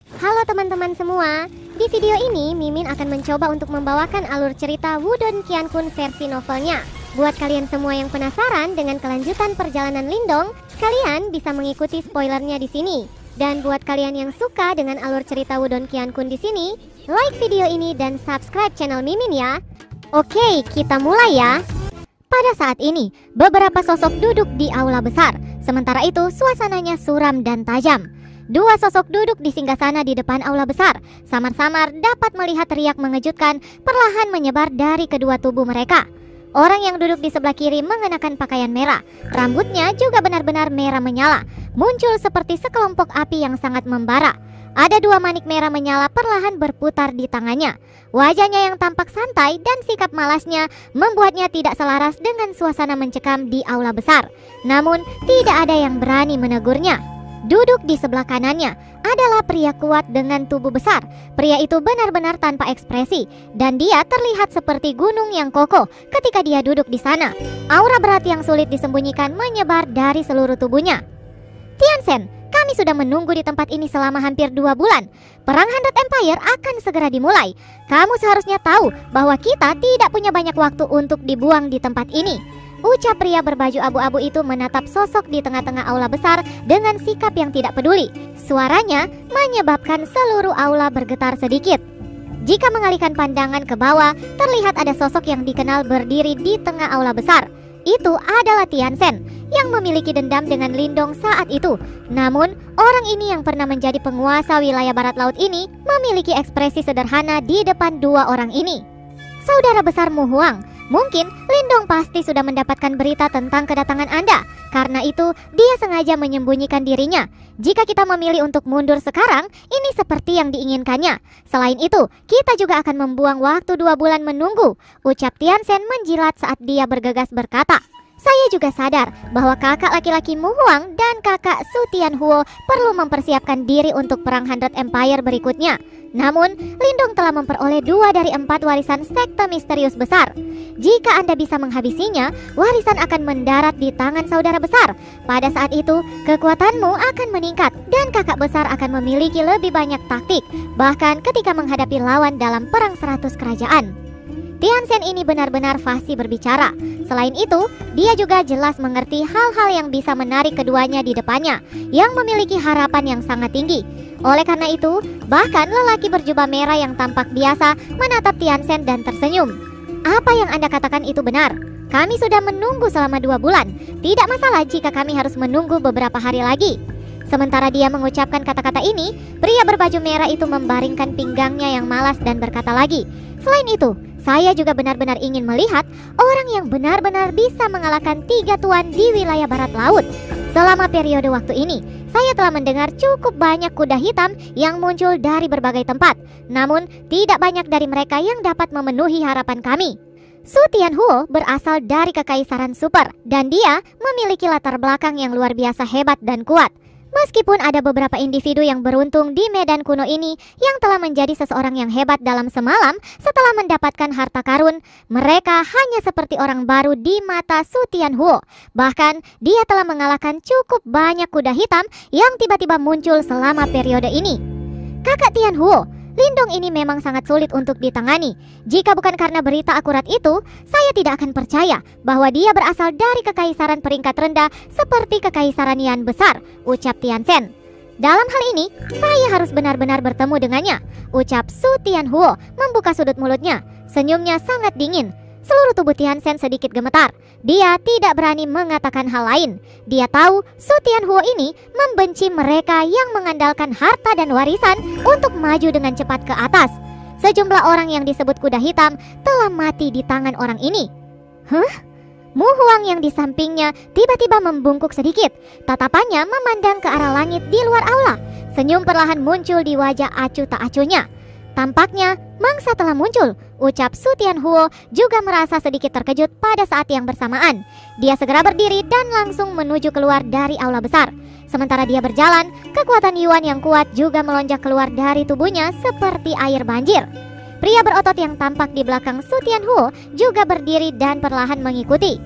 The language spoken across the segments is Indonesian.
Halo teman-teman semua, di video ini Mimin akan mencoba untuk membawakan alur cerita Wudong Qiankun versi novelnya. Buat kalian semua yang penasaran dengan kelanjutan perjalanan Lindong, kalian bisa mengikuti spoilernya di sini. Dan buat kalian yang suka dengan alur cerita Wudong Qiankun di sini, like video ini dan subscribe channel Mimin ya. Oke, kita mulai ya. Pada saat ini, beberapa sosok duduk di aula besar. Sementara itu, suasananya suram dan tajam. Dua sosok duduk di singgasana di depan aula besar. Samar-samar dapat melihat riak mengejutkan perlahan menyebar dari kedua tubuh mereka. Orang yang duduk di sebelah kiri mengenakan pakaian merah. Rambutnya juga benar-benar merah menyala. Muncul seperti sekelompok api yang sangat membara. Ada dua manik merah menyala perlahan berputar di tangannya. Wajahnya yang tampak santai dan sikap malasnya membuatnya tidak selaras dengan suasana mencekam di aula besar. Namun, tidak ada yang berani menegurnya. Duduk di sebelah kanannya adalah pria kuat dengan tubuh besar. Pria itu benar-benar tanpa ekspresi dan dia terlihat seperti gunung yang kokoh ketika dia duduk di sana. Aura berat yang sulit disembunyikan menyebar dari seluruh tubuhnya. Tiansen, kami sudah menunggu di tempat ini selama hampir 2 bulan. Perang Hundred Empire akan segera dimulai. Kamu seharusnya tahu bahwa kita tidak punya banyak waktu untuk dibuang di tempat ini. Ucap pria berbaju abu-abu itu menatap sosok di tengah-tengah aula besar dengan sikap yang tidak peduli. Suaranya menyebabkan seluruh aula bergetar sedikit. Jika mengalihkan pandangan ke bawah, terlihat ada sosok yang dikenal berdiri di tengah aula besar. Itu adalah Tiansen yang memiliki dendam dengan Lindong saat itu. Namun, orang ini yang pernah menjadi penguasa wilayah barat laut ini memiliki ekspresi sederhana di depan dua orang ini. Saudara besar Mu Huang, mungkin Lindong pasti sudah mendapatkan berita tentang kedatangan Anda. Karena itu, dia sengaja menyembunyikan dirinya. Jika kita memilih untuk mundur sekarang, ini seperti yang diinginkannya. Selain itu, kita juga akan membuang waktu 2 bulan menunggu. Ucap Tiansen menjilat saat dia bergegas berkata, saya juga sadar bahwa kakak laki-laki Mu Huang dan kakak Su Tianhuo perlu mempersiapkan diri untuk perang Hundred Empire berikutnya. Namun, Lindong telah memperoleh 2 dari 4 warisan sekte misterius besar. Jika Anda bisa menghabisinya, warisan akan mendarat di tangan saudara besar. Pada saat itu, kekuatanmu akan meningkat dan kakak besar akan memiliki lebih banyak taktik, bahkan ketika menghadapi lawan dalam perang 100 kerajaan. Tiansen ini benar-benar fasih berbicara. Selain itu, dia juga jelas mengerti hal-hal yang bisa menarik keduanya di depannya, yang memiliki harapan yang sangat tinggi. Oleh karena itu, bahkan lelaki berjubah merah yang tampak biasa menatap Tiansen dan tersenyum. Apa yang Anda katakan itu benar. Kami sudah menunggu selama 2 bulan. Tidak masalah jika kami harus menunggu beberapa hari lagi. Sementara dia mengucapkan kata-kata ini, pria berbaju merah itu membaringkan pinggangnya yang malas dan berkata lagi, selain itu, saya juga benar-benar ingin melihat orang yang benar-benar bisa mengalahkan 3 tuan di wilayah barat laut. Selama periode waktu ini, saya telah mendengar cukup banyak kuda hitam yang muncul dari berbagai tempat. Namun, tidak banyak dari mereka yang dapat memenuhi harapan kami. Su Tianhuo berasal dari Kekaisaran Super, dan dia memiliki latar belakang yang luar biasa hebat dan kuat. Meskipun ada beberapa individu yang beruntung di medan kuno ini yang telah menjadi seseorang yang hebat dalam semalam setelah mendapatkan harta karun, mereka hanya seperti orang baru di mata Su Tianhuo. Bahkan, dia telah mengalahkan cukup banyak kuda hitam yang tiba-tiba muncul selama periode ini. Kakak Tianhuo, Lindong ini memang sangat sulit untuk ditangani. Jika bukan karena berita akurat itu, saya tidak akan percaya bahwa dia berasal dari kekaisaran peringkat rendah seperti Kekaisaran Yan besar, ucap Tiansen. Dalam hal ini, saya harus benar-benar bertemu dengannya, ucap Su Tianhuo membuka sudut mulutnya. Senyumnya sangat dingin. Seluruh tubuh Tiansen sedikit gemetar. Dia tidak berani mengatakan hal lain. Dia tahu Su Tianhuo ini membenci mereka yang mengandalkan harta dan warisan untuk maju dengan cepat ke atas. Sejumlah orang yang disebut kuda hitam telah mati di tangan orang ini. Mu Huang yang di sampingnya tiba-tiba membungkuk sedikit. Tatapannya memandang ke arah langit di luar aula. Senyum perlahan muncul di wajah acuh tak acuhnya. Tampaknya mangsa telah muncul, ucap Su Tianhuo juga merasa sedikit terkejut pada saat yang bersamaan. Dia segera berdiri dan langsung menuju keluar dari aula besar. Sementara dia berjalan, kekuatan Yuan yang kuat juga melonjak keluar dari tubuhnya seperti air banjir. Pria berotot yang tampak di belakang Su Tianhuo juga berdiri dan perlahan mengikuti.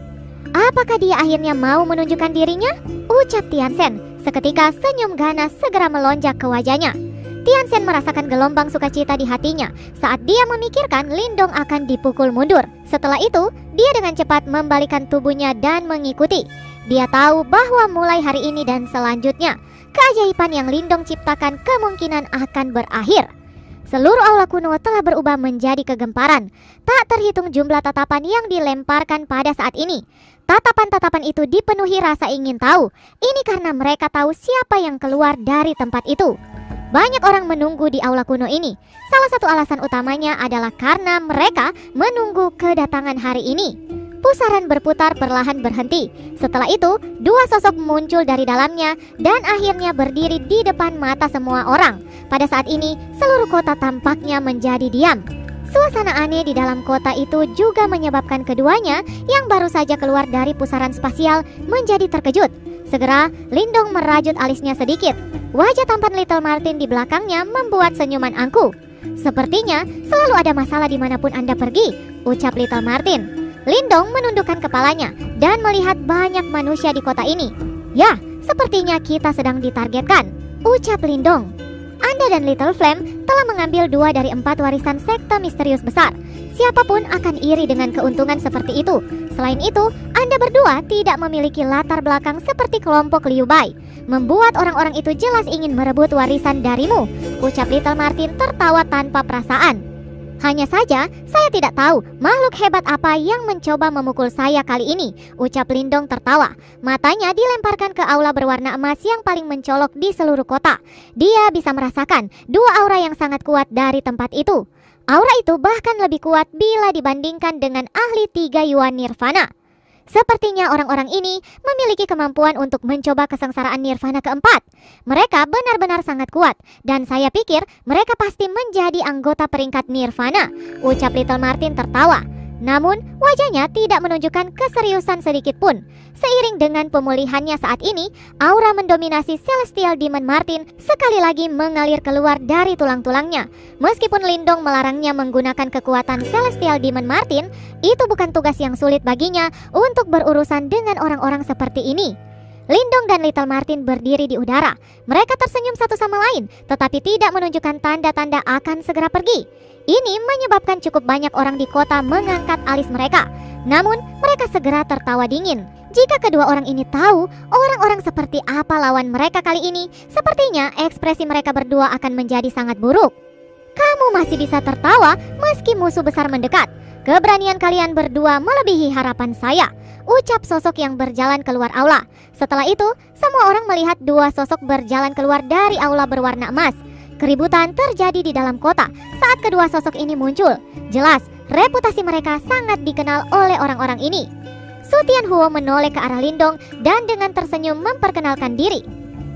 Apakah dia akhirnya mau menunjukkan dirinya? Ucap Tiansen. Seketika senyum ganas segera melonjak ke wajahnya. Tianxian merasakan gelombang sukacita di hatinya saat dia memikirkan Lindong akan dipukul mundur. Setelah itu, dia dengan cepat membalikkan tubuhnya dan mengikuti. Dia tahu bahwa mulai hari ini dan selanjutnya, keajaiban yang Lindong ciptakan kemungkinan akan berakhir. Seluruh aula kuno telah berubah menjadi kegemparan. Tak terhitung jumlah tatapan yang dilemparkan pada saat ini. Tatapan-tatapan itu dipenuhi rasa ingin tahu. Ini karena mereka tahu siapa yang keluar dari tempat itu. Banyak orang menunggu di aula kuno ini. Salah satu alasan utamanya adalah karena mereka menunggu kedatangan hari ini. Pusaran berputar perlahan berhenti. Setelah itu, dua sosok muncul dari dalamnya dan akhirnya berdiri di depan mata semua orang. Pada saat ini, seluruh kota tampaknya menjadi diam. Suasana aneh di dalam kota itu juga menyebabkan keduanya yang baru saja keluar dari pusaran spasial menjadi terkejut. Segera, Lindong merajut alisnya sedikit. Wajah tampan Little Martin di belakangnya membuat senyuman angkuh. "Sepertinya selalu ada masalah dimanapun Anda pergi," ucap Little Martin. Lindong menundukkan kepalanya dan melihat banyak manusia di kota ini. "Ya, sepertinya kita sedang ditargetkan," ucap Lindong. "Anda dan Little Flame telah mengambil 2 dari 4 warisan sekte misterius besar. Siapapun akan iri dengan keuntungan seperti itu. Selain itu, Anda berdua tidak memiliki latar belakang seperti kelompok Liu Bai. Membuat orang-orang itu jelas ingin merebut warisan darimu," ucap Little Martin tertawa tanpa perasaan. "Hanya saja, saya tidak tahu makhluk hebat apa yang mencoba memukul saya kali ini," ucap Lindong tertawa. Matanya dilemparkan ke aula berwarna emas yang paling mencolok di seluruh kota. Dia bisa merasakan 2 aura yang sangat kuat dari tempat itu. Aura itu bahkan lebih kuat bila dibandingkan dengan ahli 3 Yuan Nirvana. Sepertinya orang-orang ini memiliki kemampuan untuk mencoba kesengsaraan Nirvana keempat. Mereka benar-benar sangat kuat, dan saya pikir mereka pasti menjadi anggota peringkat Nirvana, ucap Little Martin tertawa. Namun, wajahnya tidak menunjukkan keseriusan sedikit pun. Seiring dengan pemulihannya saat ini, aura mendominasi Celestial Demon Martin sekali lagi mengalir keluar dari tulang-tulangnya. Meskipun Lindong melarangnya menggunakan kekuatan Celestial Demon Martin, itu bukan tugas yang sulit baginya untuk berurusan dengan orang-orang seperti ini. Lindong dan Little Martin berdiri di udara. Mereka tersenyum satu sama lain, tetapi tidak menunjukkan tanda-tanda akan segera pergi. Ini menyebabkan cukup banyak orang di kota mengangkat alis mereka. Namun, mereka segera tertawa dingin. Jika kedua orang ini tahu orang-orang seperti apa lawan mereka kali ini, sepertinya ekspresi mereka berdua akan menjadi sangat buruk. "Kamu masih bisa tertawa meski musuh besar mendekat. Keberanian kalian berdua melebihi harapan saya," ucap sosok yang berjalan keluar aula. Setelah itu, semua orang melihat 2 sosok berjalan keluar dari aula berwarna emas. Keributan terjadi di dalam kota saat kedua sosok ini muncul. Jelas, reputasi mereka sangat dikenal oleh orang-orang ini. Su Tianhuo menoleh ke arah Lindong dan dengan tersenyum memperkenalkan diri.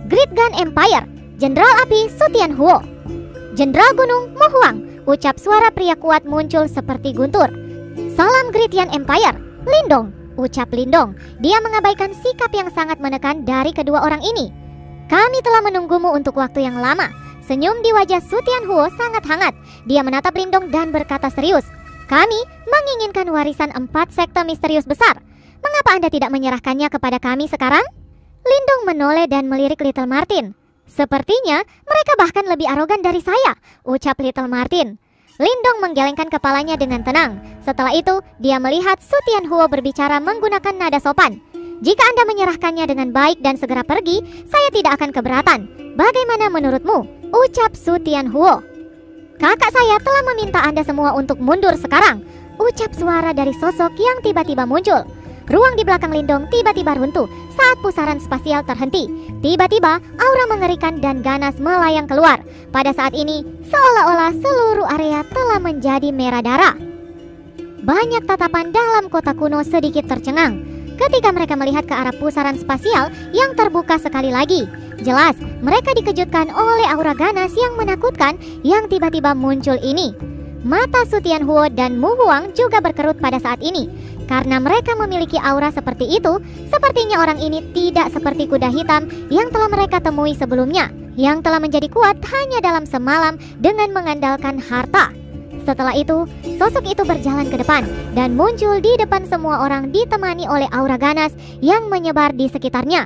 "Great Gun Empire, Jenderal Api Su Tianhuo." "Jenderal Gunung Mo Huang," ucap suara pria kuat muncul seperti guntur. "Salam Great Yan Empire, Lindong," ucap Lindong. Dia mengabaikan sikap yang sangat menekan dari kedua orang ini. "Kami telah menunggumu untuk waktu yang lama." Senyum di wajah Su Tianhuo sangat hangat. Dia menatap Lindong dan berkata serius, "Kami menginginkan warisan 4 sekte misterius besar. Mengapa Anda tidak menyerahkannya kepada kami sekarang?" Lindong menoleh dan melirik Little Martin. "Sepertinya mereka bahkan lebih arogan dari saya," ucap Little Martin. Lindong menggelengkan kepalanya dengan tenang. Setelah itu, dia melihat Su Tianhuo berbicara menggunakan nada sopan. "Jika Anda menyerahkannya dengan baik dan segera pergi, saya tidak akan keberatan. Bagaimana menurutmu?" ucap Su Tianhuo. "Kakak saya telah meminta Anda semua untuk mundur sekarang," ucap suara dari sosok yang tiba-tiba muncul. Ruang di belakang Lindong tiba-tiba runtuh saat pusaran spasial terhenti. Tiba-tiba, aura mengerikan dan ganas melayang keluar. Pada saat ini, seolah-olah seluruh area telah menjadi merah darah. Banyak tatapan dalam kota kuno sedikit tercengang ketika mereka melihat ke arah pusaran spasial yang terbuka sekali lagi. Jelas, mereka dikejutkan oleh aura ganas yang menakutkan yang tiba-tiba muncul ini. Mata Su Tianhuo dan Mu Huang juga berkerut pada saat ini. Karena mereka memiliki aura seperti itu, sepertinya orang ini tidak seperti kuda hitam yang telah mereka temui sebelumnya, yang telah menjadi kuat hanya dalam semalam dengan mengandalkan harta. Setelah itu, sosok itu berjalan ke depan dan muncul di depan semua orang ditemani oleh aura ganas yang menyebar di sekitarnya.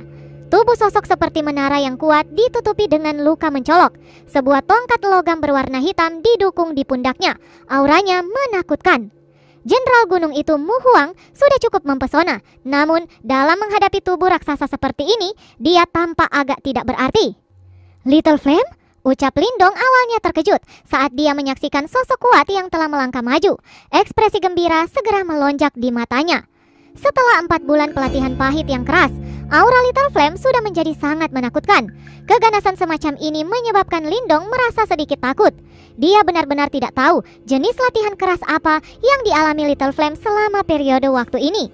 Tubuh sosok seperti menara yang kuat ditutupi dengan luka mencolok. Sebuah tongkat logam berwarna hitam didukung di pundaknya. Auranya menakutkan. Jenderal gunung itu Mu Huang sudah cukup mempesona. Namun dalam menghadapi tubuh raksasa seperti ini, dia tampak agak tidak berarti. "Little Flame?" ucap Lindong awalnya terkejut saat dia menyaksikan sosok kuat yang telah melangkah maju. Ekspresi gembira segera melonjak di matanya. Setelah 4 bulan pelatihan pahit yang keras, aura Little Flame sudah menjadi sangat menakutkan. Keganasan semacam ini menyebabkan Lindong merasa sedikit takut. Dia benar-benar tidak tahu jenis latihan keras apa yang dialami Little Flame selama periode waktu ini.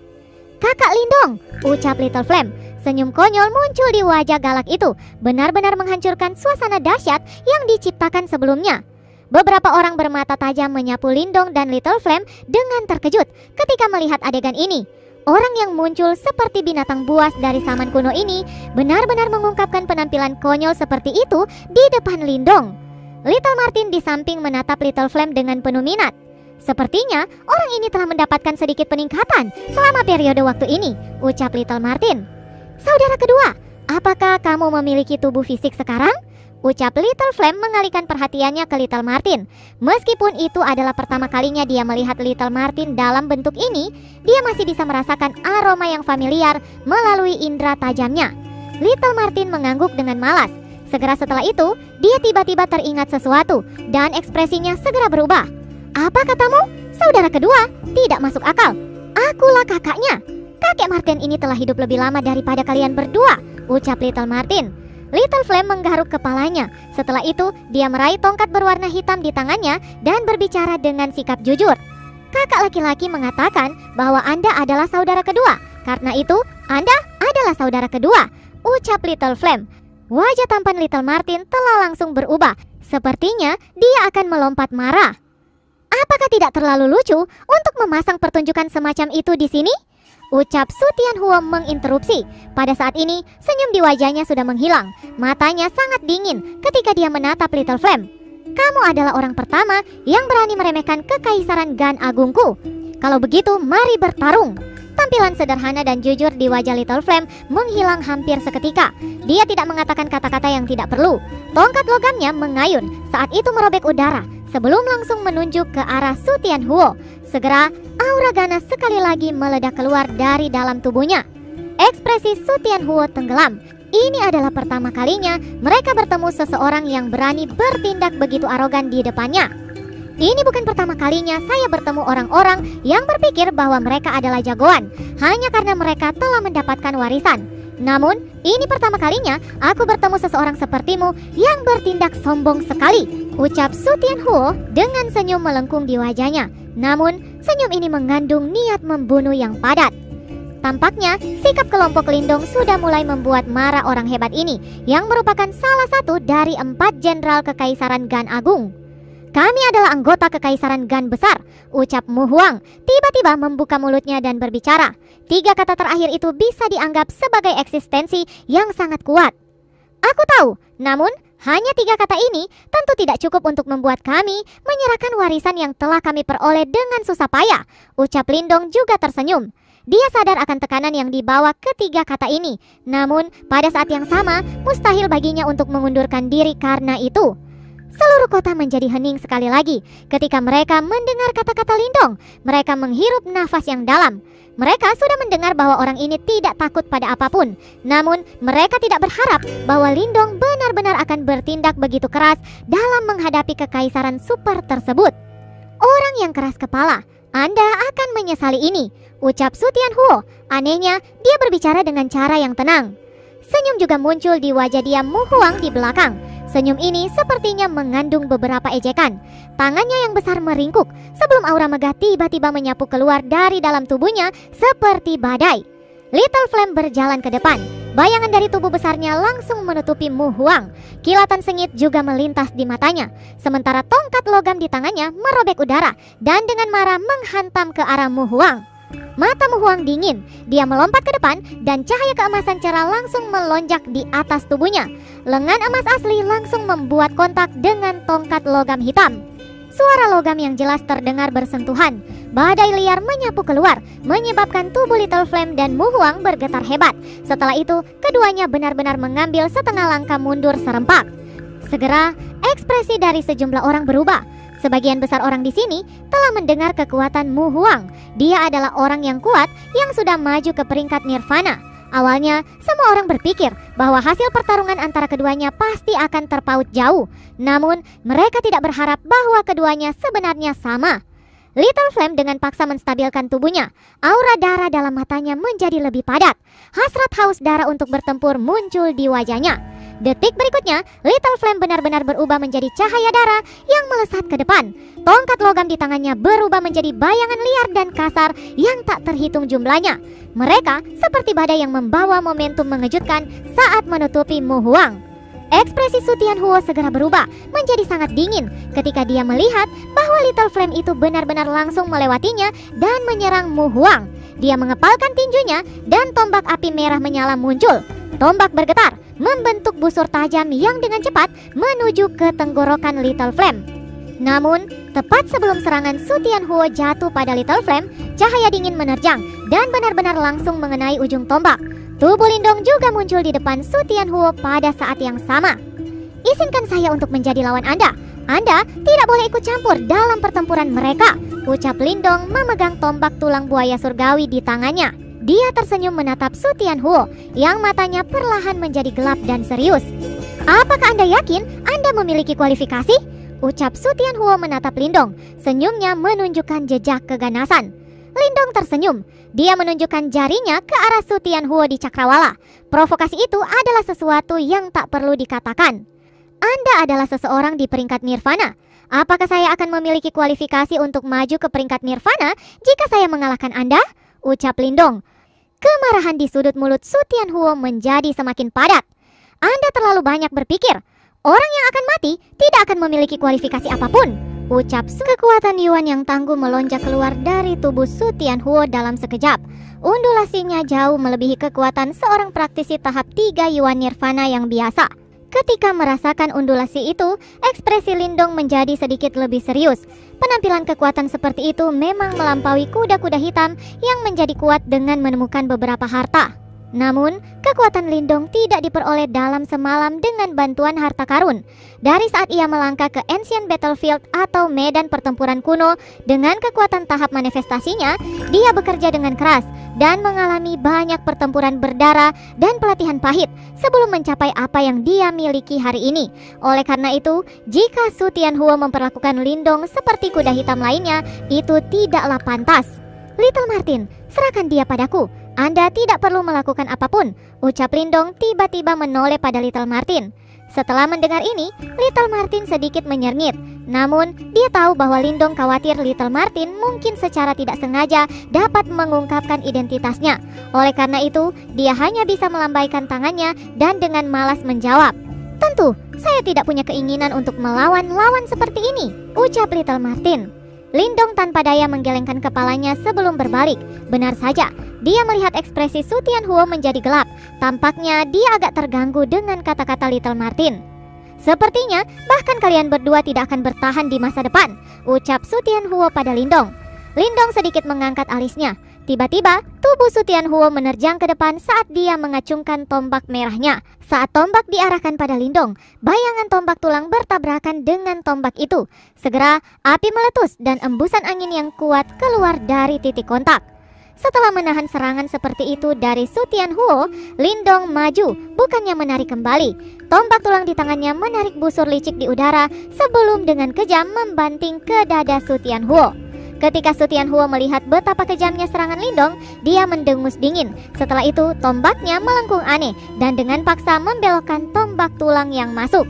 "Kakak Lindong," ucap Little Flame. Senyum konyol muncul di wajah galak itu, benar-benar menghancurkan suasana dahsyat yang diciptakan sebelumnya. Beberapa orang bermata tajam menyapu Lindong dan Little Flame dengan terkejut ketika melihat adegan ini. Orang yang muncul seperti binatang buas dari zaman kuno ini benar-benar mengungkapkan penampilan konyol seperti itu di depan Lindong. Little Martin di samping menatap Little Flame dengan penuh minat. "Sepertinya orang ini telah mendapatkan sedikit peningkatan selama periode waktu ini," ucap Little Martin. "Saudara kedua, apakah kamu memiliki tubuh fisik sekarang?" ucap Little Flame mengalihkan perhatiannya ke Little Martin. Meskipun itu adalah pertama kalinya dia melihat Little Martin dalam bentuk ini, dia masih bisa merasakan aroma yang familiar melalui indera tajamnya. Little Martin mengangguk dengan malas. Segera setelah itu, dia tiba-tiba teringat sesuatu dan ekspresinya segera berubah. "Apa katamu? Saudara kedua? Tidak masuk akal. Akulah kakaknya. Kakek Martin ini telah hidup lebih lama daripada kalian berdua," ucap Little Martin. Little Flame menggaruk kepalanya. Setelah itu, dia meraih tongkat berwarna hitam di tangannya dan berbicara dengan sikap jujur. "Kakak laki-laki mengatakan bahwa Anda adalah saudara kedua. Karena itu, Anda adalah saudara kedua," ucap Little Flame. Wajah tampan Little Martin telah langsung berubah. Sepertinya dia akan melompat marah. "Apakah tidak terlalu lucu untuk memasang pertunjukan semacam itu di sini?" ucap Su Tianhuo menginterupsi. Pada saat ini, senyum di wajahnya sudah menghilang. Matanya sangat dingin ketika dia menatap Little Flame. "Kamu adalah orang pertama yang berani meremehkan kekaisaran Gan Agungku. Kalau begitu, mari bertarung." Tampilan sederhana dan jujur di wajah Little Flame menghilang hampir seketika. Dia tidak mengatakan kata-kata yang tidak perlu. Tongkat logamnya mengayun saat itu merobek udara sebelum langsung menunjuk ke arah Su Tianhuo. Segera, aura ganas sekali lagi meledak keluar dari dalam tubuhnya. Ekspresi Su Tianhuo tenggelam. Ini adalah pertama kalinya mereka bertemu seseorang yang berani bertindak begitu arogan di depannya. "Ini bukan pertama kalinya saya bertemu orang-orang yang berpikir bahwa mereka adalah jagoan hanya karena mereka telah mendapatkan warisan. Namun, ini pertama kalinya aku bertemu seseorang sepertimu yang bertindak sombong sekali," ucap Su Tianhuo dengan senyum melengkung di wajahnya. Namun, senyum ini mengandung niat membunuh yang padat. Tampaknya, sikap kelompok Lindong sudah mulai membuat marah orang hebat ini yang merupakan salah satu dari 4 jenderal kekaisaran Gan Agung. "Kami adalah anggota kekaisaran Gan besar," ucap Mu Huang, tiba-tiba membuka mulutnya dan berbicara. 3 kata terakhir itu bisa dianggap sebagai eksistensi yang sangat kuat. "Aku tahu, namun hanya 3 kata ini tentu tidak cukup untuk membuat kami menyerahkan warisan yang telah kami peroleh dengan susah payah," ucap Lindong juga tersenyum. Dia sadar akan tekanan yang dibawa ketiga kata ini. Namun, pada saat yang sama, mustahil baginya untuk mengundurkan diri karena itu. Seluruh kota menjadi hening sekali lagi ketika mereka mendengar kata-kata Lindong. Mereka menghirup nafas yang dalam. Mereka sudah mendengar bahwa orang ini tidak takut pada apapun. Namun, mereka tidak berharap bahwa Lindong benar-benar akan bertindak begitu keras dalam menghadapi kekaisaran super tersebut. "Orang yang keras kepala, Anda akan menyesali ini," ucap Su Tianhuo. Anehnya, dia berbicara dengan cara yang tenang. Senyum juga muncul di wajah dia Mu Huang di belakang. Senyum ini sepertinya mengandung beberapa ejekan. Tangannya yang besar meringkuk sebelum aura megah tiba-tiba menyapu keluar dari dalam tubuhnya seperti badai. Little Flame berjalan ke depan. Bayangan dari tubuh besarnya langsung menutupi Mu Huang. Kilatan sengit juga melintas di matanya. Sementara tongkat logam di tangannya merobek udara dan dengan marah menghantam ke arah Mu Huang. Mata Mu Huang dingin. Dia melompat ke depan dan cahaya keemasan cerah langsung melonjak di atas tubuhnya. Lengan emas asli langsung membuat kontak dengan tongkat logam hitam. suara logam yang jelas terdengar bersentuhan. Badai liar menyapu keluar, menyebabkan tubuh Little Flame dan Mu Huang bergetar hebat. Setelah itu, keduanya benar-benar mengambil setengah langkah mundur serempak. Segera, ekspresi dari sejumlah orang berubah. Sebagian besar orang di sini telah mendengar kekuatan Mu Huang. Dia adalah orang yang kuat yang sudah maju ke peringkat Nirvana. Awalnya, semua orang berpikir bahwa hasil pertarungan antara keduanya pasti akan terpaut jauh. Namun, mereka tidak berharap bahwa keduanya sebenarnya sama. Little Flame dengan paksa menstabilkan tubuhnya. Aura darah dalam matanya menjadi lebih padat. Hasrat haus darah untuk bertempur muncul di wajahnya. Detik berikutnya, Little Flame benar-benar berubah menjadi cahaya darah yang melesat ke depan. Tongkat logam di tangannya berubah menjadi bayangan liar dan kasar yang tak terhitung jumlahnya. Mereka seperti badai yang membawa momentum mengejutkan saat menutupi Mu Huang. Ekspresi Su Tianhuo segera berubah menjadi sangat dingin ketika dia melihat bahwa Little Flame itu benar-benar langsung melewatinya dan menyerang Mu Huang. Dia mengepalkan tinjunya dan tombak api merah menyala muncul. Tombak bergetar, membentuk busur tajam yang dengan cepat menuju ke tenggorokan Little Flame. Namun, tepat sebelum serangan Su Tianhuo jatuh pada Little Flame, cahaya dingin menerjang dan benar-benar langsung mengenai ujung tombak. Tubuh Lindong juga muncul di depan Su Tianhuo pada saat yang sama. "Izinkan saya untuk menjadi lawan Anda. Anda tidak boleh ikut campur dalam pertempuran mereka," ucap Lindong memegang tombak tulang buaya surgawi di tangannya. Dia tersenyum menatap Su Tianhuo yang matanya perlahan menjadi gelap dan serius. "Apakah Anda yakin Anda memiliki kualifikasi?" ucap Su Tianhuo menatap Lindong. Senyumnya menunjukkan jejak keganasan. Lindong tersenyum. Dia menunjukkan jarinya ke arah Su Tianhuo di cakrawala. Provokasi itu adalah sesuatu yang tak perlu dikatakan. "Anda adalah seseorang di peringkat Nirvana. Apakah saya akan memiliki kualifikasi untuk maju ke peringkat Nirvana jika saya mengalahkan Anda?" ucap Lindong. Kemarahan di sudut mulut Su Tianhuo menjadi semakin padat. "Anda terlalu banyak berpikir. Orang yang akan mati tidak akan memiliki kualifikasi apapun," ucap Su. Kekuatan Yuan yang tangguh melonjak keluar dari tubuh Su Tianhuo dalam sekejap. Undulasinya jauh melebihi kekuatan seorang praktisi tahap 3 Yuan Nirvana yang biasa. Ketika merasakan undulasi itu, ekspresi Lindong menjadi sedikit lebih serius. Penampilan kekuatan seperti itu memang melampaui kuda-kuda hitam yang menjadi kuat dengan menemukan beberapa harta. Namun, kekuatan Lindong tidak diperoleh dalam semalam dengan bantuan harta karun. Dari saat ia melangkah ke Ancient Battlefield atau medan pertempuran kuno dengan kekuatan tahap manifestasinya, dia bekerja dengan keras dan mengalami banyak pertempuran berdarah dan pelatihan pahit sebelum mencapai apa yang dia miliki hari ini. Oleh karena itu, jika Su Tianhuo memperlakukan Lindong seperti kuda hitam lainnya, itu tidaklah pantas. "Little Martin, serahkan dia padaku. Anda tidak perlu melakukan apapun," ucap Lindong tiba-tiba menoleh pada Little Martin. Setelah mendengar ini, Little Martin sedikit menyerngit. Namun, dia tahu bahwa Lindong khawatir Little Martin mungkin secara tidak sengaja dapat mengungkapkan identitasnya. Oleh karena itu, dia hanya bisa melambaikan tangannya dan dengan malas menjawab. "Tentu, saya tidak punya keinginan untuk melawan lawan seperti ini," ucap Little Martin. Lindong tanpa daya menggelengkan kepalanya sebelum berbalik. Benar saja, dia melihat ekspresi Su Tianhuo menjadi gelap. Tampaknya dia agak terganggu dengan kata-kata Little Martin. "Sepertinya bahkan kalian berdua tidak akan bertahan di masa depan," ucap Su Tianhuo pada Lindong. Lindong sedikit mengangkat alisnya. Tiba-tiba, tubuh Su Tianhuo menerjang ke depan saat dia mengacungkan tombak merahnya. Saat tombak diarahkan pada Lindong, bayangan tombak tulang bertabrakan dengan tombak itu. Segera, api meletus dan embusan angin yang kuat keluar dari titik kontak. Setelah menahan serangan seperti itu dari Su Tianhuo, Lindong maju, bukannya menarik kembali. Tombak tulang di tangannya menarik busur licik di udara sebelum dengan kejam membanting ke dada Su Tianhuo. Ketika Su Tianhuo melihat betapa kejamnya serangan Lindong, dia mendengus dingin. Setelah itu, tombaknya melengkung aneh dan dengan paksa membelokkan tombak tulang yang masuk.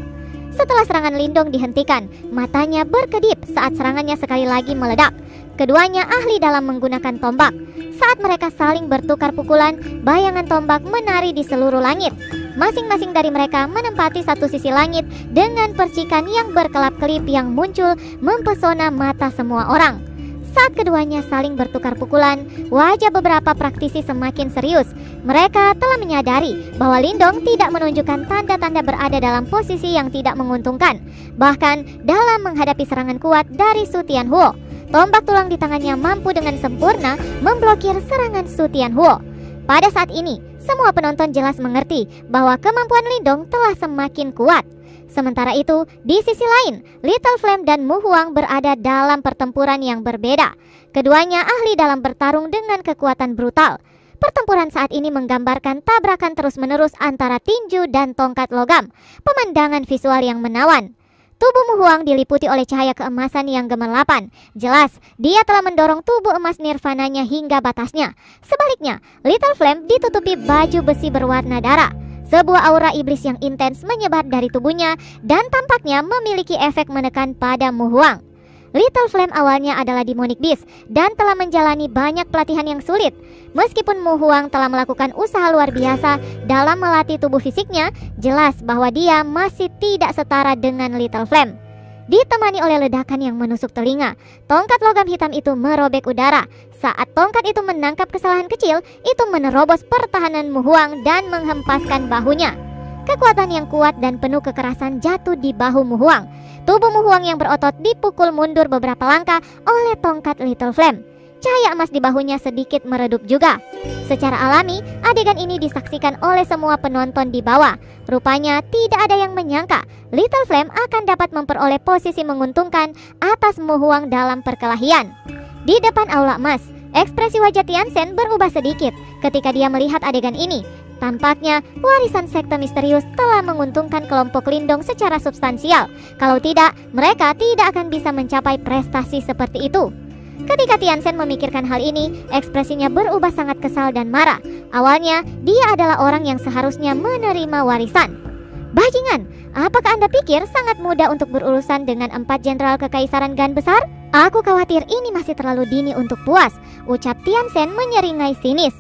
Setelah serangan Lindong dihentikan, matanya berkedip saat serangannya sekali lagi meledak. Keduanya ahli dalam menggunakan tombak. Saat mereka saling bertukar pukulan, bayangan tombak menari di seluruh langit. Masing-masing dari mereka menempati satu sisi langit dengan percikan yang berkelap-kelip yang muncul mempesona mata semua orang. Saat keduanya saling bertukar pukulan, wajah beberapa praktisi semakin serius. Mereka telah menyadari bahwa Lindong tidak menunjukkan tanda-tanda berada dalam posisi yang tidak menguntungkan, bahkan dalam menghadapi serangan kuat dari Su Tianhuo. Tombak tulang di tangannya mampu dengan sempurna memblokir serangan Su Tianhuo. Pada saat ini, semua penonton jelas mengerti bahwa kemampuan Lindong telah semakin kuat. Sementara itu, di sisi lain, Little Flame dan Mu Huang berada dalam pertempuran yang berbeda. Keduanya ahli dalam bertarung dengan kekuatan brutal. Pertempuran saat ini menggambarkan tabrakan terus-menerus antara tinju dan tongkat logam, pemandangan visual yang menawan. Tubuh Mu Huang diliputi oleh cahaya keemasan yang gemerlapan. Jelas, dia telah mendorong tubuh emas nirvananya hingga batasnya. Sebaliknya, Little Flame ditutupi baju besi berwarna darah. Sebuah aura iblis yang intens menyebar dari tubuhnya dan tampaknya memiliki efek menekan pada Mu Huang. Little Flame awalnya adalah demonic beast dan telah menjalani banyak pelatihan yang sulit. Meskipun Mu Huang telah melakukan usaha luar biasa dalam melatih tubuh fisiknya, jelas bahwa dia masih tidak setara dengan Little Flame. Ditemani oleh ledakan yang menusuk telinga, tongkat logam hitam itu merobek udara. Saat tongkat itu menangkap kesalahan kecil, itu menerobos pertahanan Mu Huang dan menghempaskan bahunya. Kekuatan yang kuat dan penuh kekerasan jatuh di bahu Mu Huang. Tubuh Mu Huang yang berotot dipukul mundur beberapa langkah oleh tongkat Little Flame. Cahaya emas di bahunya sedikit meredup juga. Secara alami, adegan ini disaksikan oleh semua penonton di bawah. Rupanya tidak ada yang menyangka Little Flame akan dapat memperoleh posisi menguntungkan atas Mu Huang dalam perkelahian. Di depan aula emas, ekspresi wajah Tianchen berubah sedikit ketika dia melihat adegan ini. Tampaknya warisan sekte misterius telah menguntungkan kelompok Lindong secara substansial. Kalau tidak, mereka tidak akan bisa mencapai prestasi seperti itu. Ketika Tianchen memikirkan hal ini, ekspresinya berubah sangat kesal dan marah. Awalnya, dia adalah orang yang seharusnya menerima warisan. Bajingan, apakah Anda pikir sangat mudah untuk berurusan dengan 4 jenderal kekaisaran Gan besar? Aku khawatir ini masih terlalu dini untuk puas, ucap Tianchen menyeringai sinis.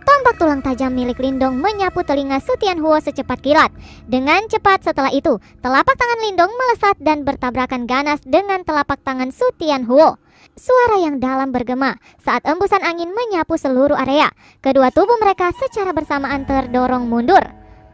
Tombak tulang tajam milik Lindong menyapu telinga Su Tianhuo secepat kilat. Dengan cepat setelah itu, telapak tangan Lindong melesat dan bertabrakan ganas dengan telapak tangan Su Tianhuo. Suara yang dalam bergema saat embusan angin menyapu seluruh area. Kedua tubuh mereka secara bersamaan terdorong mundur.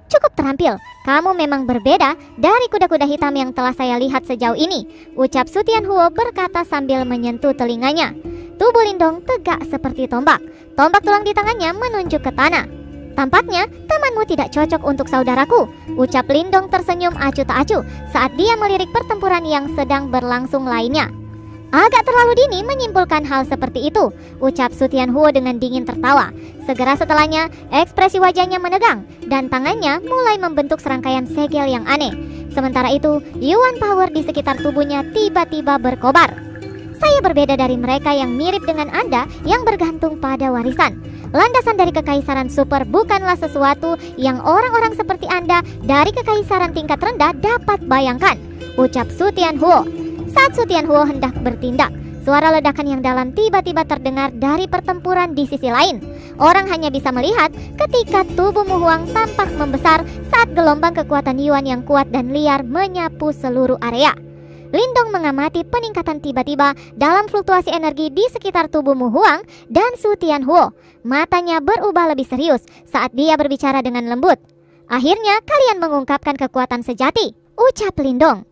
Cukup terampil, kamu memang berbeda dari kuda-kuda hitam yang telah saya lihat sejauh ini, ucap Su Tianhuo berkata sambil menyentuh telinganya. Tubuh Lindong tegak seperti tombak. Tombak tulang di tangannya menunjuk ke tanah. Tampaknya temanmu tidak cocok untuk saudaraku, ucap Lindong tersenyum acuh tak acuh saat dia melirik pertempuran yang sedang berlangsung lainnya. Agak terlalu dini menyimpulkan hal seperti itu, ucap Su Tianhuo dengan dingin tertawa. Segera setelahnya, ekspresi wajahnya menegang dan tangannya mulai membentuk serangkaian segel yang aneh. Sementara itu, Yuan Power di sekitar tubuhnya tiba-tiba berkobar. Saya berbeda dari mereka yang mirip dengan Anda yang bergantung pada warisan. Landasan dari kekaisaran super bukanlah sesuatu yang orang-orang seperti Anda dari kekaisaran tingkat rendah dapat bayangkan, ucap Su Tianhuo. Saat Su Tianhuo hendak bertindak, suara ledakan yang dalam tiba-tiba terdengar dari pertempuran di sisi lain. Orang hanya bisa melihat ketika tubuh Mu Huang tampak membesar saat gelombang kekuatan Yuan yang kuat dan liar menyapu seluruh area. Lindong mengamati peningkatan tiba-tiba dalam fluktuasi energi di sekitar tubuh Mu Huang dan Su Tianhuo. Matanya berubah lebih serius saat dia berbicara dengan lembut. Akhirnya kalian mengungkapkan kekuatan sejati, ucap Lindong.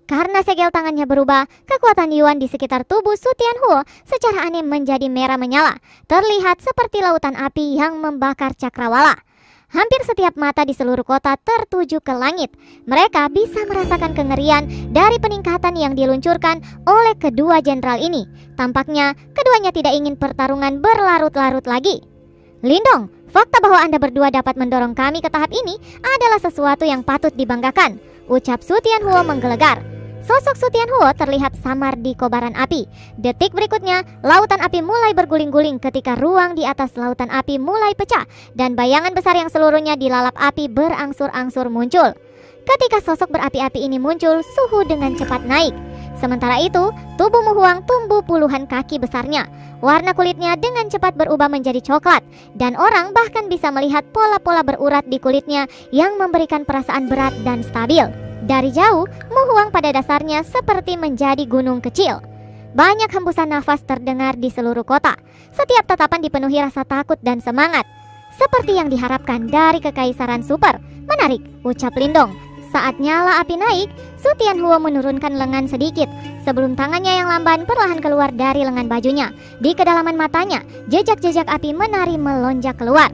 Karena segel tangannya berubah, kekuatan Yuan di sekitar tubuh Su Tianhuo secara aneh menjadi merah menyala, terlihat seperti lautan api yang membakar cakrawala. Hampir setiap mata di seluruh kota tertuju ke langit. Mereka bisa merasakan kengerian dari peningkatan yang diluncurkan oleh kedua jenderal ini. Tampaknya keduanya tidak ingin pertarungan berlarut-larut lagi. Lindong, fakta bahwa Anda berdua dapat mendorong kami ke tahap ini adalah sesuatu yang patut dibanggakan, ucap Su Tianhuo menggelegar. Sosok Su Tianhuo terlihat samar di kobaran api. Detik berikutnya, lautan api mulai berguling-guling ketika ruang di atas lautan api mulai pecah dan bayangan besar yang seluruhnya dilalap api berangsur-angsur muncul. Ketika sosok berapi-api ini muncul, suhu dengan cepat naik. Sementara itu, tubuh Mu Huang tumbuh puluhan kaki besarnya. Warna kulitnya dengan cepat berubah menjadi coklat dan orang bahkan bisa melihat pola-pola berurat di kulitnya yang memberikan perasaan berat dan stabil. Dari jauh, Mu Huang pada dasarnya seperti menjadi gunung kecil. Banyak hembusan nafas terdengar di seluruh kota. Setiap tatapan dipenuhi rasa takut dan semangat. Seperti yang diharapkan dari kekaisaran super. Menarik, ucap Lindong. Saat nyala api naik, Su Tianhuo menurunkan lengan sedikit. Sebelum tangannya yang lamban perlahan keluar dari lengan bajunya. Di kedalaman matanya, jejak-jejak api menari melonjak keluar.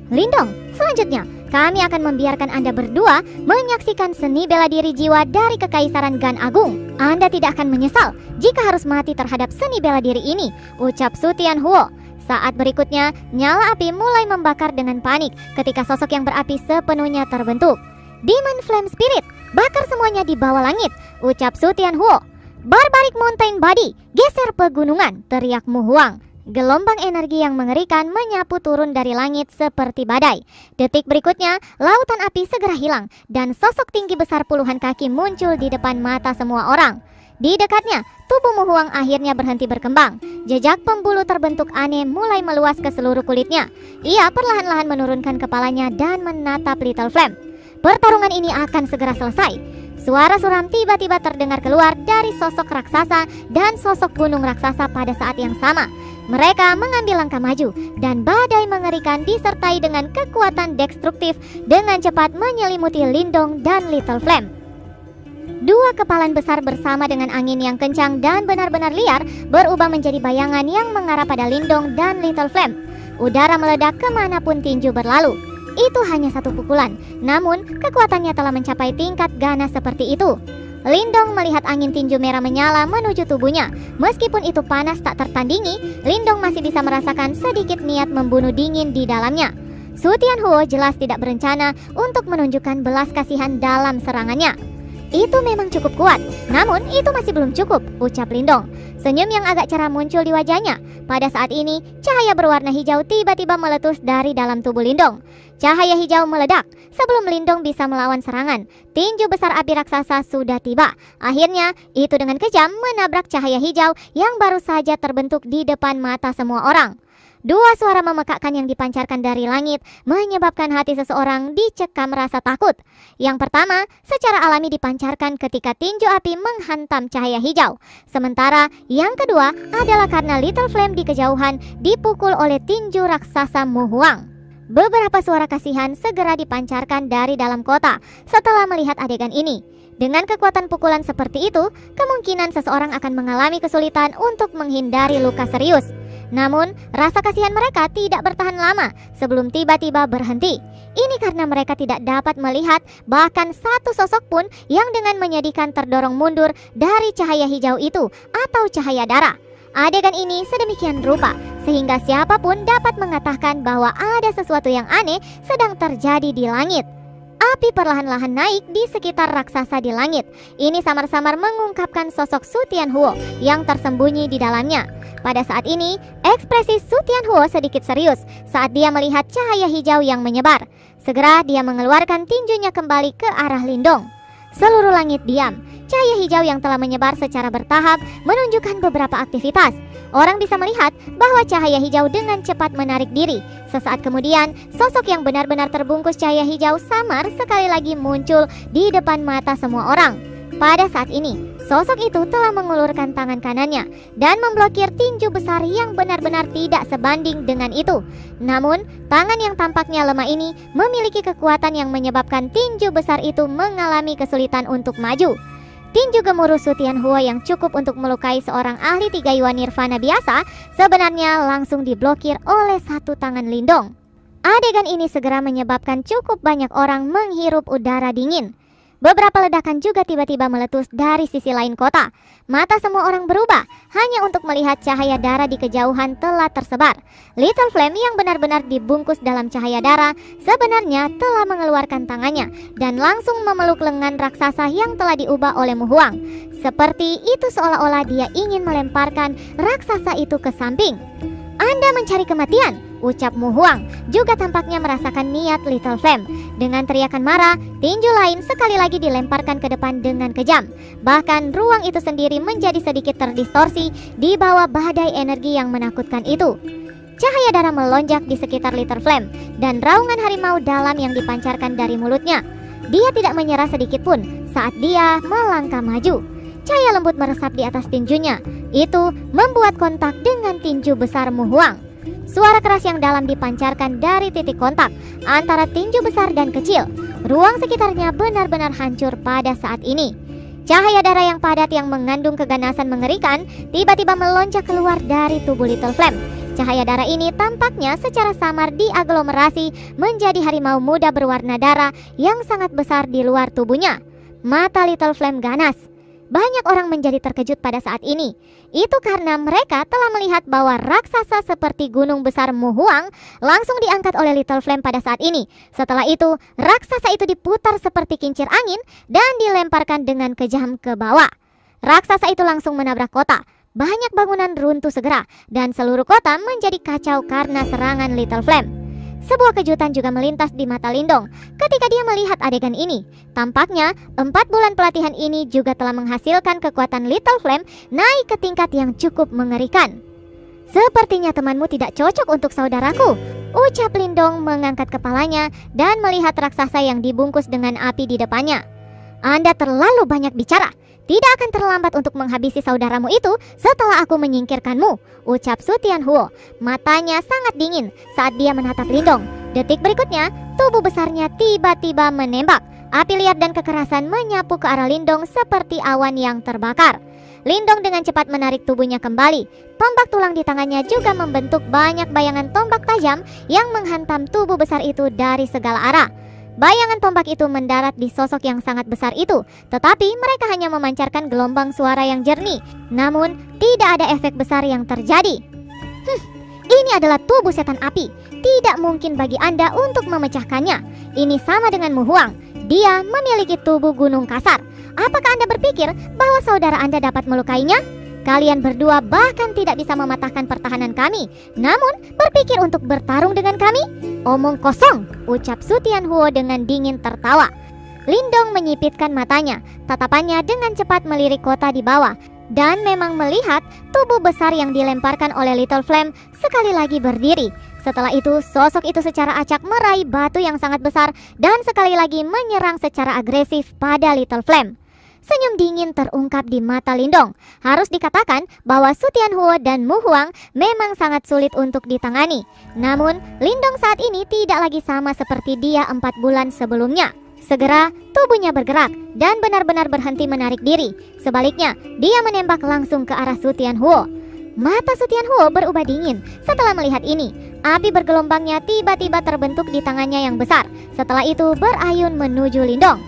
Lindong, selanjutnya kami akan membiarkan Anda berdua menyaksikan seni bela diri jiwa dari Kekaisaran Gan Agung. Anda tidak akan menyesal jika harus mati terhadap seni bela diri ini, ucap Su Tianhuo. Saat berikutnya, nyala api mulai membakar dengan panik ketika sosok yang berapi sepenuhnya terbentuk. Demon Flame Spirit, bakar semuanya di bawah langit, ucap Su Tianhuo. Barbaric Mountain Body, geser pegunungan, teriak Mu Huang. Gelombang energi yang mengerikan menyapu turun dari langit seperti badai. Detik berikutnya, lautan api segera hilang dan sosok tinggi besar puluhan kaki muncul di depan mata semua orang. Di dekatnya, tubuh Mu Huang akhirnya berhenti berkembang. Jejak pembuluh terbentuk aneh mulai meluas ke seluruh kulitnya. Ia perlahan-lahan menurunkan kepalanya dan menatap Little Flame. Pertarungan ini akan segera selesai. Suara suram tiba-tiba terdengar keluar dari sosok raksasa dan sosok gunung raksasa pada saat yang sama. Mereka mengambil langkah maju dan badai mengerikan disertai dengan kekuatan destruktif dengan cepat menyelimuti Lindong dan Little Flame. Dua kepalan besar bersama dengan angin yang kencang dan benar-benar liar berubah menjadi bayangan yang mengarah pada Lindong dan Little Flame. Udara meledak kemanapun tinju berlalu. Itu hanya satu pukulan, namun kekuatannya telah mencapai tingkat ganas seperti itu. Lindong melihat angin tinju merah menyala menuju tubuhnya. Meskipun itu panas tak tertandingi, Lindong masih bisa merasakan sedikit niat membunuh dingin di dalamnya. Su Tianhuo jelas tidak berencana untuk menunjukkan belas kasihan dalam serangannya. Itu memang cukup kuat, namun itu masih belum cukup, ucap Lindong. Senyum yang agak cerah muncul di wajahnya. Pada saat ini, cahaya berwarna hijau tiba-tiba meletus dari dalam tubuh Lindong. Cahaya hijau meledak. Sebelum Lindong bisa melawan serangan, tinju besar api raksasa sudah tiba. Akhirnya, itu dengan kejam menabrak cahaya hijau yang baru saja terbentuk di depan mata semua orang. Dua suara memekakkan yang dipancarkan dari langit menyebabkan hati seseorang dicekam rasa takut. Yang pertama, secara alami dipancarkan ketika tinju api menghantam cahaya hijau. Sementara yang kedua adalah karena Little Flame di kejauhan dipukul oleh tinju raksasa Mu Huang. Beberapa suara kasihan segera dipancarkan dari dalam kota setelah melihat adegan ini. Dengan kekuatan pukulan seperti itu, kemungkinan seseorang akan mengalami kesulitan untuk menghindari luka serius. Namun, rasa kasihan mereka tidak bertahan lama sebelum tiba-tiba berhenti. Ini karena mereka tidak dapat melihat bahkan satu sosok pun yang dengan menyedihkan terdorong mundur dari cahaya hijau itu atau cahaya darah. Adegan ini sedemikian rupa sehingga siapapun dapat mengatakan bahwa ada sesuatu yang aneh sedang terjadi di langit. Api perlahan-lahan naik di sekitar raksasa di langit. Ini samar-samar mengungkapkan sosok Su Tianhuo yang tersembunyi di dalamnya. Pada saat ini, ekspresi Su Tianhuo sedikit serius saat dia melihat cahaya hijau yang menyebar. Segera dia mengeluarkan tinjunya kembali ke arah Lindong. Seluruh langit diam. Cahaya hijau yang telah menyebar secara bertahap menunjukkan beberapa aktivitas. Orang bisa melihat bahwa cahaya hijau dengan cepat menarik diri. Sesaat kemudian, sosok yang benar-benar terbungkus cahaya hijau samar sekali lagi muncul di depan mata semua orang. Pada saat ini, sosok itu telah mengulurkan tangan kanannya dan memblokir tinju besar yang benar-benar tidak sebanding dengan itu. Namun, tangan yang tampaknya lemah ini memiliki kekuatan yang menyebabkan tinju besar itu mengalami kesulitan untuk maju. Tinju gemuruh Su Tianhuo yang cukup untuk melukai seorang ahli 3 Yuan Nirvana biasa sebenarnya langsung diblokir oleh satu tangan Lindong. Adegan ini segera menyebabkan cukup banyak orang menghirup udara dingin. Beberapa ledakan juga tiba-tiba meletus dari sisi lain kota. Mata semua orang berubah hanya untuk melihat cahaya darah di kejauhan telah tersebar. Little Flame yang benar-benar dibungkus dalam cahaya darah sebenarnya telah mengeluarkan tangannya dan langsung memeluk lengan raksasa yang telah diubah oleh Mu Huang. Seperti itu seolah-olah dia ingin melemparkan raksasa itu ke samping. Anda mencari kematian, ucap Mu Huang, juga tampaknya merasakan niat Little Flame. Dengan teriakan marah, tinju lain sekali lagi dilemparkan ke depan dengan kejam. Bahkan ruang itu sendiri menjadi sedikit terdistorsi di bawah badai energi yang menakutkan itu. Cahaya darah melonjak di sekitar Little Flame dan raungan harimau dalam yang dipancarkan dari mulutnya. Dia tidak menyerah sedikit pun saat dia melangkah maju. Cahaya lembut meresap di atas tinjunya. Itu membuat kontak dengan tinju besar Mu Huang. Suara keras yang dalam dipancarkan dari titik kontak antara tinju besar dan kecil. Ruang sekitarnya benar-benar hancur pada saat ini. Cahaya darah yang padat yang mengandung keganasan mengerikan tiba-tiba melonjak keluar dari tubuh Little Flame. Cahaya darah ini tampaknya secara samar diaglomerasi menjadi harimau muda berwarna darah yang sangat besar di luar tubuhnya. Mata Little Flame ganas. Banyak orang menjadi terkejut pada saat ini. Itu karena mereka telah melihat bahwa raksasa seperti gunung besar Mu Huang langsung diangkat oleh Little Flame pada saat ini. Setelah itu, raksasa itu diputar seperti kincir angin dan dilemparkan dengan kejam ke bawah. Raksasa itu langsung menabrak kota. Banyak bangunan runtuh segera dan seluruh kota menjadi kacau karena serangan Little Flame. Sebuah kejutan juga melintas di mata Lindong ketika dia melihat adegan ini. Tampaknya 4 bulan pelatihan ini juga telah menghasilkan kekuatan Little Flame naik ke tingkat yang cukup mengerikan. "Sepertinya temanmu tidak cocok untuk saudaraku," ucap Lindong mengangkat kepalanya dan melihat raksasa yang dibungkus dengan api di depannya. "Anda terlalu banyak bicara. Tidak akan terlambat untuk menghabisi saudaramu itu setelah aku menyingkirkanmu," ucap Su Tianhuo. Matanya sangat dingin saat dia menatap Lindong. Detik berikutnya, tubuh besarnya tiba-tiba menembak. Api liar dan kekerasan menyapu ke arah Lindong seperti awan yang terbakar. Lindong dengan cepat menarik tubuhnya kembali. Tombak tulang di tangannya juga membentuk banyak bayangan tombak tajam yang menghantam tubuh besar itu dari segala arah. Bayangan tombak itu mendarat di sosok yang sangat besar itu, tetapi mereka hanya memancarkan gelombang suara yang jernih. Namun, tidak ada efek besar yang terjadi. Ini adalah tubuh setan api. Tidak mungkin bagi Anda untuk memecahkannya. Ini sama dengan Mu Huang. Dia memiliki tubuh gunung kasar. Apakah Anda berpikir bahwa saudara Anda dapat melukainya? Kalian berdua bahkan tidak bisa mematahkan pertahanan kami. Namun, berpikir untuk bertarung dengan kami? Omong kosong, ucap Su Tianhuo dengan dingin tertawa. Lindong menyipitkan matanya. Tatapannya dengan cepat melirik kota di bawah. Dan memang melihat tubuh besar yang dilemparkan oleh Little Flame sekali lagi berdiri. Setelah itu, sosok itu secara acak meraih batu yang sangat besar dan sekali lagi menyerang secara agresif pada Little Flame. Senyum dingin terungkap di mata Lindong. Harus dikatakan bahwa Su Tianhuo dan Mu Huang memang sangat sulit untuk ditangani. Namun, Lindong saat ini tidak lagi sama seperti dia 4 bulan sebelumnya. Segera, tubuhnya bergerak dan benar-benar berhenti menarik diri. Sebaliknya, dia menembak langsung ke arah Su Tianhuo. Mata Su Tianhuo berubah dingin setelah melihat ini. Api bergelombangnya tiba-tiba terbentuk di tangannya yang besar. Setelah itu berayun menuju Lindong.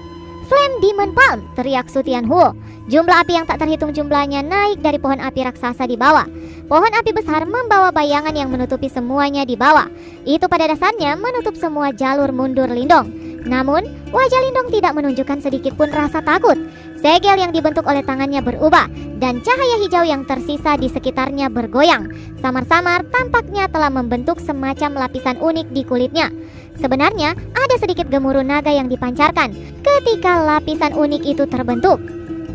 "Flame Demon Palm!" teriak Su Tianhuo. Jumlah api yang tak terhitung jumlahnya naik dari pohon api raksasa di bawah. Pohon api besar membawa bayangan yang menutupi semuanya di bawah. Itu pada dasarnya menutup semua jalur mundur Lindong. Namun, wajah Lindong tidak menunjukkan sedikit pun rasa takut. Segel yang dibentuk oleh tangannya berubah, dan cahaya hijau yang tersisa di sekitarnya bergoyang. Samar-samar tampaknya telah membentuk semacam lapisan unik di kulitnya. Sebenarnya, ada sedikit gemuruh naga yang dipancarkan ketika lapisan unik itu terbentuk.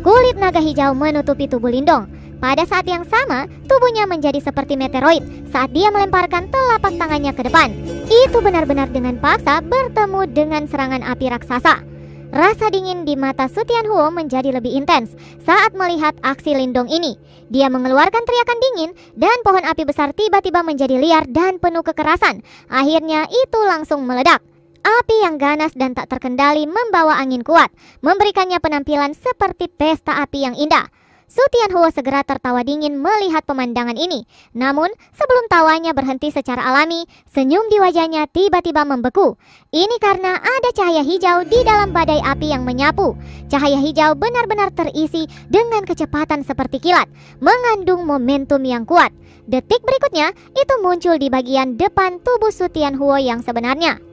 Kulit naga hijau menutupi tubuh Lindong. Pada saat yang sama, tubuhnya menjadi seperti meteoroid saat dia melemparkan telapak tangannya ke depan. Itu benar-benar dengan paksa bertemu dengan serangan api raksasa. Rasa dingin di mata Su Tianhuo menjadi lebih intens saat melihat aksi Lindong ini. Dia mengeluarkan teriakan dingin dan pohon api besar tiba-tiba menjadi liar dan penuh kekerasan. Akhirnya itu langsung meledak. Api yang ganas dan tak terkendali membawa angin kuat, memberikannya penampilan seperti pesta api yang indah. Su Tianhuo segera tertawa dingin melihat pemandangan ini. Namun, sebelum tawanya berhenti secara alami, senyum di wajahnya tiba-tiba membeku. Ini karena ada cahaya hijau di dalam badai api yang menyapu. Cahaya hijau benar-benar terisi dengan kecepatan seperti kilat, mengandung momentum yang kuat. Detik berikutnya, itu muncul di bagian depan tubuh Su Tianhuo yang sebenarnya.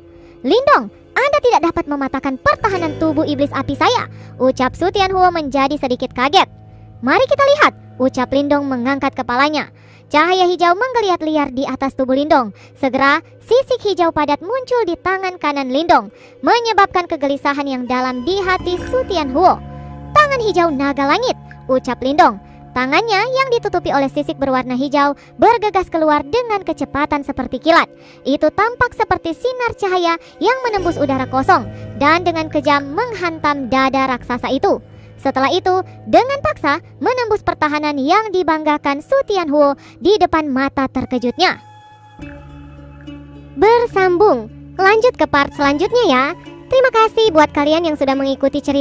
"Lindong, Anda tidak dapat mematahkan pertahanan tubuh iblis api saya," ucap Su Tianhuo menjadi sedikit kaget. "Mari kita lihat," ucap Lindong mengangkat kepalanya. Cahaya hijau menggeliat liar di atas tubuh Lindong. Segera, sisik hijau padat muncul di tangan kanan Lindong, menyebabkan kegelisahan yang dalam di hati Su Tianhuo. "Tangan hijau naga langit," ucap Lindong. Tangannya yang ditutupi oleh sisik berwarna hijau bergegas keluar dengan kecepatan seperti kilat. Itu tampak seperti sinar cahaya yang menembus udara kosong dan dengan kejam menghantam dada raksasa itu. Setelah itu, dengan paksa menembus pertahanan yang dibanggakan Su Tianhuo di depan mata terkejutnya. Bersambung, lanjut ke part selanjutnya ya. Terima kasih buat kalian yang sudah mengikuti cerita